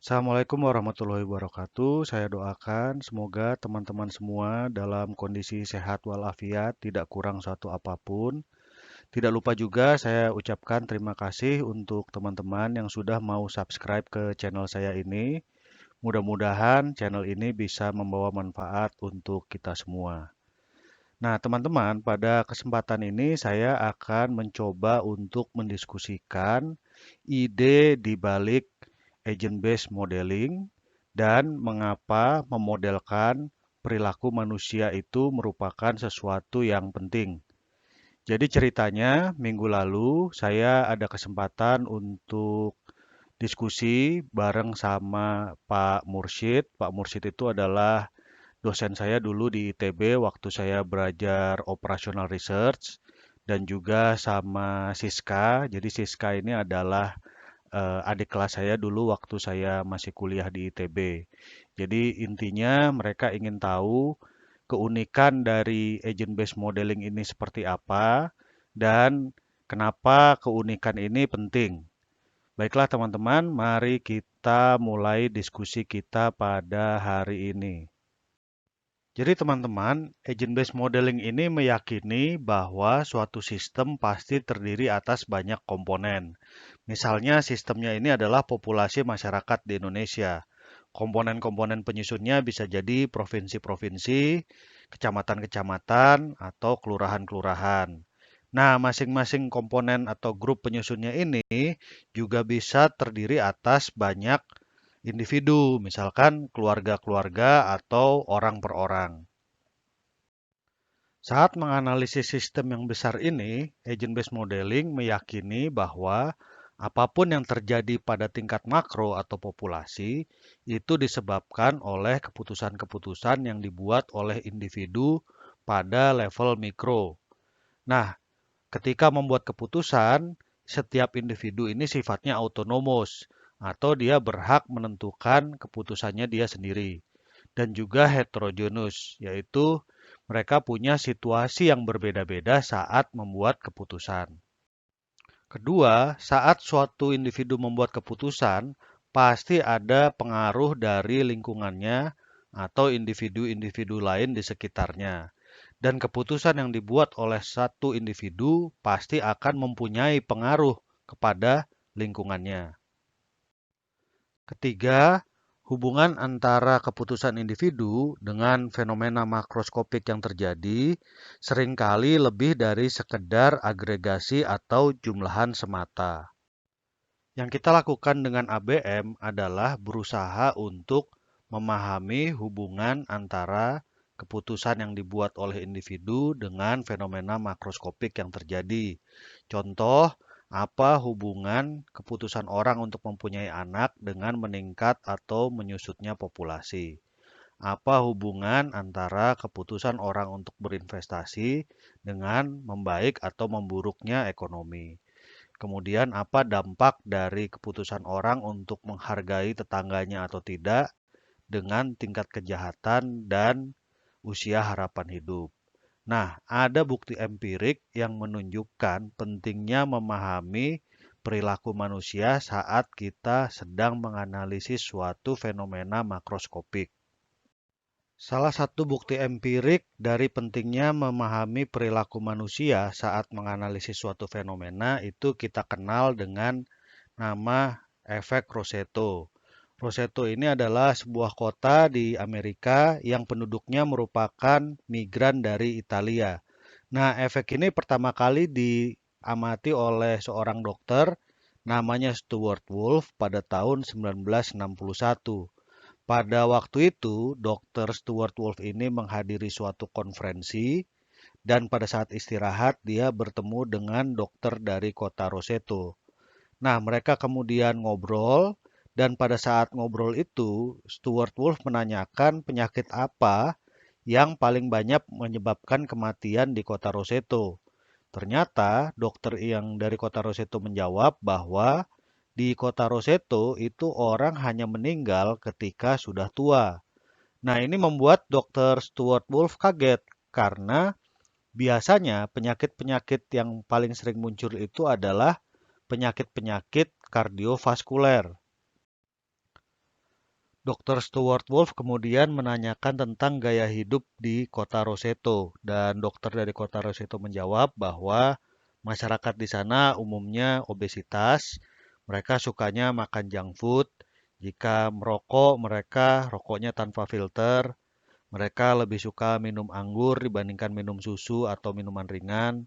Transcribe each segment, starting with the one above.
Assalamualaikum warahmatullahi wabarakatuh. Saya doakan semoga teman-teman semua dalam kondisi sehat walafiat, tidak kurang suatu apapun. Tidak lupa juga saya ucapkan terima kasih untuk teman-teman yang sudah mau subscribe ke channel saya ini. Mudah-mudahan channel ini bisa membawa manfaat untuk kita semua. Nah, teman-teman, pada kesempatan ini saya akan mencoba untuk mendiskusikan ide di balik agent-based modeling dan mengapa memodelkan perilaku manusia itu merupakan sesuatu yang penting. Jadi ceritanya minggu lalu saya ada kesempatan untuk diskusi bareng sama Pak Mursyid. Pak Mursyid itu adalah dosen saya dulu di ITB waktu saya belajar operational research dan juga sama Siska. Jadi Siska ini adalah adik kelas saya dulu waktu saya masih kuliah di ITB. Jadi intinya mereka ingin tahu keunikan dari agent based modeling ini seperti apa dan kenapa keunikan ini penting. Baiklah teman-teman, mari kita mulai diskusi kita pada hari ini. Jadi teman-teman, agent based modeling ini meyakini bahwa suatu sistem pasti terdiri atas banyak komponen. Misalnya sistemnya ini adalah populasi masyarakat di Indonesia. Komponen-komponen penyusunnya bisa jadi provinsi-provinsi, kecamatan-kecamatan, atau kelurahan-kelurahan. Nah, masing-masing komponen atau grup penyusunnya ini juga bisa terdiri atas banyak individu, misalkan keluarga-keluarga atau orang per orang. Saat menganalisis sistem yang besar ini, agent-based modeling meyakini bahwa apapun yang terjadi pada tingkat makro atau populasi itu disebabkan oleh keputusan-keputusan yang dibuat oleh individu pada level mikro. Nah, ketika membuat keputusan, setiap individu ini sifatnya autonomous atau dia berhak menentukan keputusannya dia sendiri dan juga heterogeneous, yaitu mereka punya situasi yang berbeda-beda saat membuat keputusan. Kedua, saat suatu individu membuat keputusan, pasti ada pengaruh dari lingkungannya atau individu-individu lain di sekitarnya. Dan keputusan yang dibuat oleh satu individu pasti akan mempunyai pengaruh kepada lingkungannya. Ketiga, hubungan antara keputusan individu dengan fenomena makroskopik yang terjadi seringkali lebih dari sekedar agregasi atau jumlahan semata. Yang kita lakukan dengan ABM adalah berusaha untuk memahami hubungan antara keputusan yang dibuat oleh individu dengan fenomena makroskopik yang terjadi. Contoh, apa hubungan keputusan orang untuk mempunyai anak dengan meningkat atau menyusutnya populasi? Apa hubungan antara keputusan orang untuk berinvestasi dengan membaik atau memburuknya ekonomi? Kemudian apa dampak dari keputusan orang untuk menghargai tetangganya atau tidak dengan tingkat kejahatan dan usia harapan hidup? Nah, ada bukti empirik yang menunjukkan pentingnya memahami perilaku manusia saat kita sedang menganalisis suatu fenomena makroskopik. Salah satu bukti empirik dari pentingnya memahami perilaku manusia saat menganalisis suatu fenomena itu kita kenal dengan nama efek Roseto. Roseto ini adalah sebuah kota di Amerika yang penduduknya merupakan migran dari Italia. Nah, efek ini pertama kali diamati oleh seorang dokter namanya Stuart Wolf pada tahun 1961. Pada waktu itu, Dr. Stuart Wolf ini menghadiri suatu konferensi dan pada saat istirahat dia bertemu dengan dokter dari kota Roseto. Nah, mereka kemudian ngobrol dan pada saat ngobrol itu, Stuart Wolf menanyakan penyakit apa yang paling banyak menyebabkan kematian di kota Roseto. Ternyata dokter yang dari kota Roseto menjawab bahwa di kota Roseto itu orang hanya meninggal ketika sudah tua. Nah, ini membuat Dr. Stuart Wolf kaget karena biasanya penyakit-penyakit yang paling sering muncul itu adalah penyakit-penyakit kardiovaskuler. Dr. Stuart Wolf kemudian menanyakan tentang gaya hidup di kota Roseto, dan dokter dari kota Roseto menjawab bahwa masyarakat di sana umumnya obesitas, mereka sukanya makan junk food, jika merokok mereka rokoknya tanpa filter, mereka lebih suka minum anggur dibandingkan minum susu atau minuman ringan.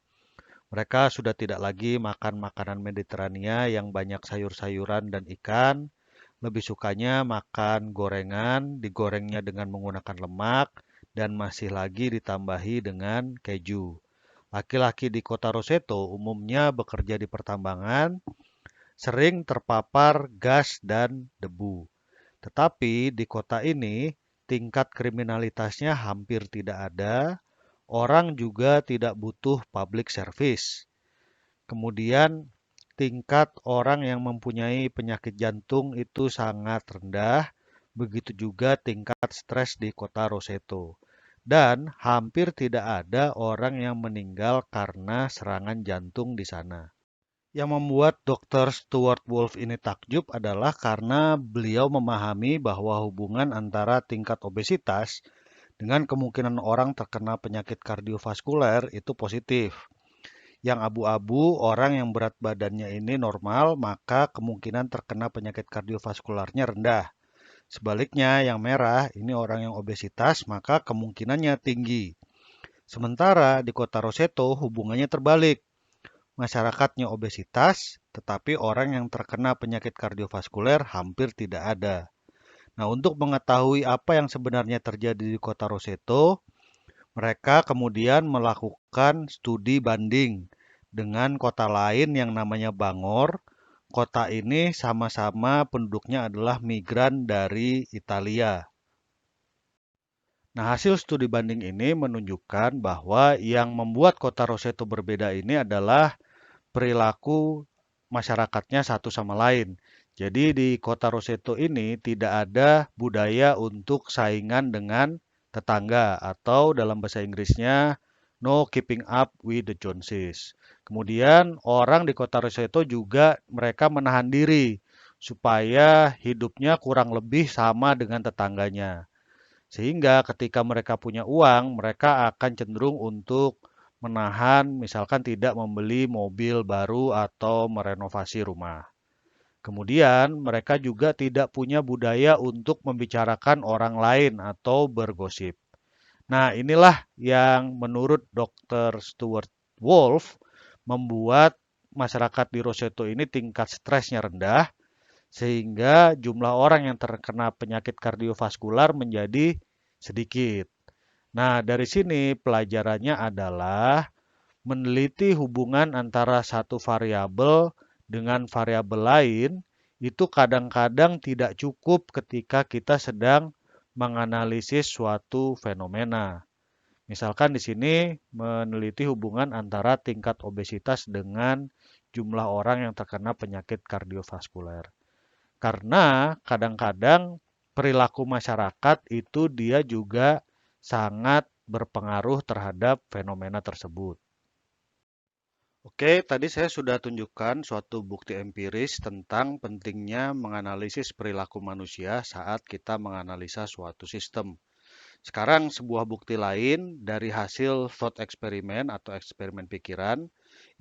Mereka sudah tidak lagi makan makanan Mediterania yang banyak sayur-sayuran dan ikan, lebih sukanya makan gorengan, digorengnya dengan menggunakan lemak, dan masih lagi ditambahi dengan keju. Laki-laki di kota Roseto umumnya bekerja di pertambangan, sering terpapar gas dan debu. Tetapi di kota ini, tingkat kriminalitasnya hampir tidak ada, orang juga tidak butuh public service. Kemudian tingkat orang yang mempunyai penyakit jantung itu sangat rendah, begitu juga tingkat stres di kota Roseto. Dan hampir tidak ada orang yang meninggal karena serangan jantung di sana. Yang membuat Dr. Stuart Wolf ini takjub adalah karena beliau memahami bahwa hubungan antara tingkat obesitas dengan kemungkinan orang terkena penyakit kardiovaskuler itu positif. Yang abu-abu, orang yang berat badannya ini normal, maka kemungkinan terkena penyakit kardiovaskularnya rendah. Sebaliknya, yang merah, ini orang yang obesitas, maka kemungkinannya tinggi. Sementara di kota Roseto hubungannya terbalik. Masyarakatnya obesitas, tetapi orang yang terkena penyakit kardiovaskuler hampir tidak ada. Nah, untuk mengetahui apa yang sebenarnya terjadi di kota Roseto, mereka kemudian melakukan studi banding dengan kota lain yang namanya Bangor. Kota ini sama-sama penduduknya adalah migran dari Italia. Nah, hasil studi banding ini menunjukkan bahwa yang membuat kota Roseto berbeda ini adalah perilaku masyarakatnya satu sama lain. Jadi di kota Roseto ini tidak ada budaya untuk saingan dengan tetangga atau dalam bahasa Inggrisnya no keeping up with the Joneses. Kemudian orang di kota Roseto juga mereka menahan diri supaya hidupnya kurang lebih sama dengan tetangganya. Sehingga ketika mereka punya uang, mereka akan cenderung untuk menahan, misalkan tidak membeli mobil baru atau merenovasi rumah. Kemudian, mereka juga tidak punya budaya untuk membicarakan orang lain atau bergosip. Nah, inilah yang menurut Dr. Stuart Wolf membuat masyarakat di Roseto ini tingkat stresnya rendah, sehingga jumlah orang yang terkena penyakit kardiovaskular menjadi sedikit. Nah, dari sini pelajarannya adalah meneliti hubungan antara satu variabel dengan variabel lain itu kadang-kadang tidak cukup ketika kita sedang menganalisis suatu fenomena. Misalkan di sini meneliti hubungan antara tingkat obesitas dengan jumlah orang yang terkena penyakit kardiovaskuler. Karena kadang-kadang perilaku masyarakat itu dia juga sangat berpengaruh terhadap fenomena tersebut. Oke, tadi saya sudah tunjukkan suatu bukti empiris tentang pentingnya menganalisis perilaku manusia saat kita menganalisa suatu sistem. Sekarang sebuah bukti lain dari hasil thought eksperimen atau eksperimen pikiran,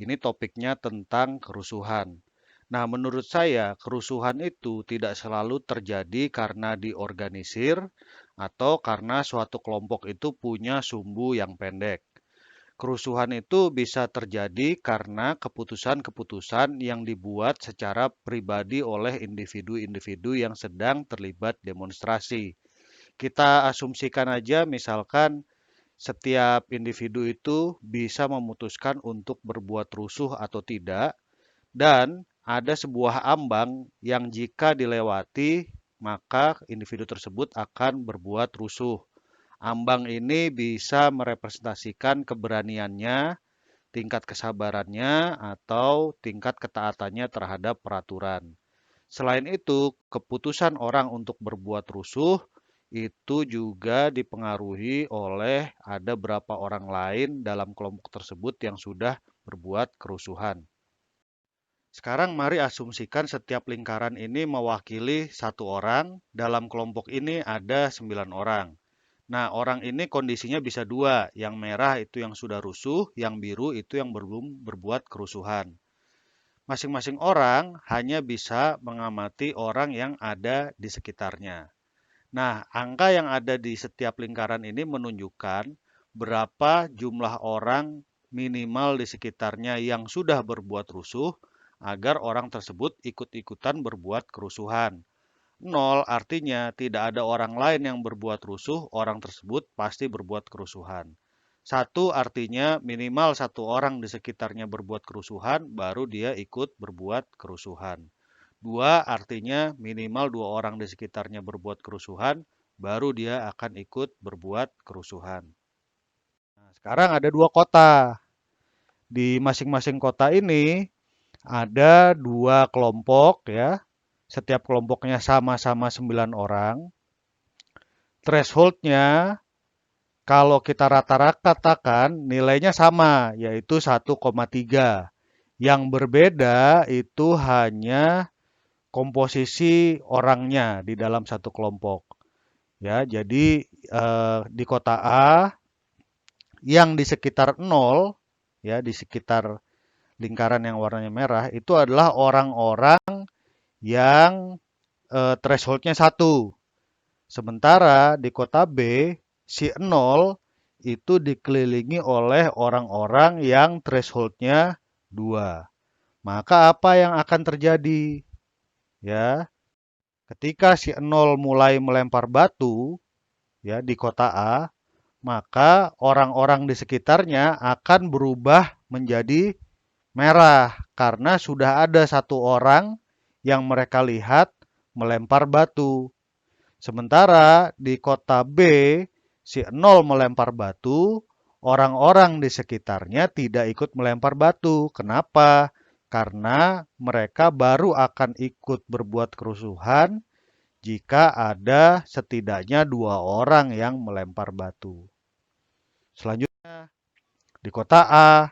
ini topiknya tentang kerusuhan. Nah, menurut saya kerusuhan itu tidak selalu terjadi karena diorganisir atau karena suatu kelompok itu punya sumbu yang pendek. Kerusuhan itu bisa terjadi karena keputusan-keputusan yang dibuat secara pribadi oleh individu-individu yang sedang terlibat demonstrasi. Kita asumsikan aja misalkan setiap individu itu bisa memutuskan untuk berbuat rusuh atau tidak, dan ada sebuah ambang yang jika dilewati maka individu tersebut akan berbuat rusuh. Ambang ini bisa merepresentasikan keberaniannya, tingkat kesabarannya, atau tingkat ketaatannya terhadap peraturan. Selain itu, keputusan orang untuk berbuat rusuh itu juga dipengaruhi oleh ada berapa orang lain dalam kelompok tersebut yang sudah berbuat kerusuhan. Sekarang mari asumsikan setiap lingkaran ini mewakili satu orang. Dalam kelompok ini ada 9 orang. Nah, orang ini kondisinya bisa dua. Yang merah itu yang sudah rusuh, yang biru itu yang belum berbuat kerusuhan. Masing-masing orang hanya bisa mengamati orang yang ada di sekitarnya. Nah, angka yang ada di setiap lingkaran ini menunjukkan berapa jumlah orang minimal di sekitarnya yang sudah berbuat rusuh agar orang tersebut ikut-ikutan berbuat kerusuhan. Nol artinya tidak ada orang lain yang berbuat rusuh, orang tersebut pasti berbuat kerusuhan. Satu artinya minimal satu orang di sekitarnya berbuat kerusuhan, baru dia ikut berbuat kerusuhan. Dua artinya minimal dua orang di sekitarnya berbuat kerusuhan, baru dia akan ikut berbuat kerusuhan. Nah, sekarang ada dua kota. Di masing-masing kota ini ada dua kelompok ya. Setiap kelompoknya sama-sama 9 orang. Thresholdnya kalau kita rata-ratakan nilainya sama, yaitu 1,3. Yang berbeda itu hanya komposisi orangnya di dalam satu kelompok. Ya, jadi di kota A yang di sekitar 0, ya di sekitar lingkaran yang warnanya merah itu adalah orang-orang yang thresholdnya 1. Sementara di kota B, si 0 itu dikelilingi oleh orang-orang yang thresholdnya 2. Maka apa yang akan terjadi? Ya, ketika si 0 mulai melempar batu ya di kota A, maka orang-orang di sekitarnya akan berubah menjadi merah karena sudah ada satu orang yang mereka lihat melempar batu. Sementara di kota B, si 0 melempar batu, orang-orang di sekitarnya tidak ikut melempar batu. Kenapa? Karena mereka baru akan ikut berbuat kerusuhan jika ada setidaknya dua orang yang melempar batu. Selanjutnya, di kota A,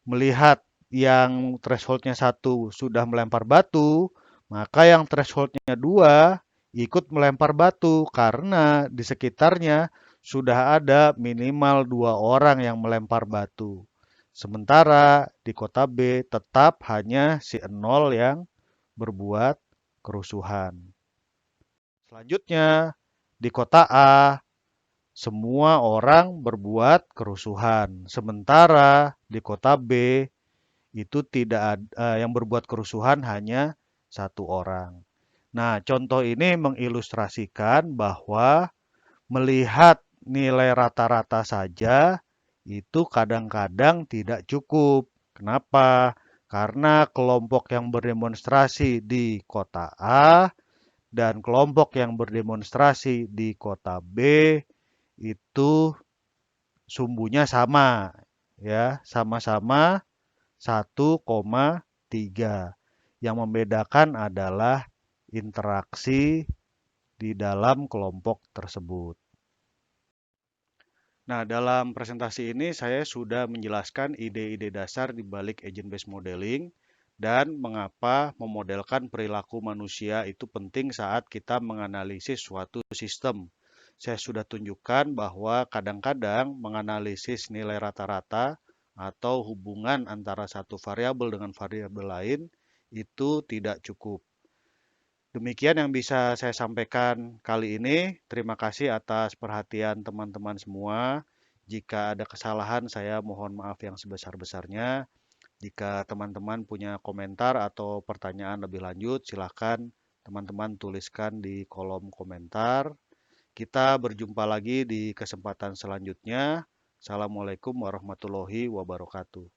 melihat yang thresholdnya 1 sudah melempar batu, maka yang thresholdnya 2 ikut melempar batu karena di sekitarnya sudah ada minimal 2 orang yang melempar batu. Sementara di kota B tetap hanya si 0 yang berbuat kerusuhan. Selanjutnya, di kota A semua orang berbuat kerusuhan. Sementara di kota B itu tidak ada yang berbuat kerusuhan hanya satu orang. Nah, contoh ini mengilustrasikan bahwa melihat nilai rata-rata saja itu kadang-kadang tidak cukup. Kenapa? Karena kelompok yang berdemonstrasi di kota A dan kelompok yang berdemonstrasi di kota B itu sumbunya sama, ya, sama-sama 1,3. Yang membedakan adalah interaksi di dalam kelompok tersebut. Nah, dalam presentasi ini saya sudah menjelaskan ide-ide dasar di balik agent-based modeling dan mengapa memodelkan perilaku manusia itu penting saat kita menganalisis suatu sistem. Saya sudah tunjukkan bahwa kadang-kadang menganalisis nilai rata-rata atau hubungan antara satu variabel dengan variabel lain itu tidak cukup. Demikian yang bisa saya sampaikan kali ini. Terima kasih atas perhatian teman-teman semua. Jika ada kesalahan, saya mohon maaf yang sebesar-besarnya. Jika teman-teman punya komentar atau pertanyaan lebih lanjut, silakan teman-teman tuliskan di kolom komentar. Kita berjumpa lagi di kesempatan selanjutnya. Assalamualaikum warahmatullahi wabarakatuh.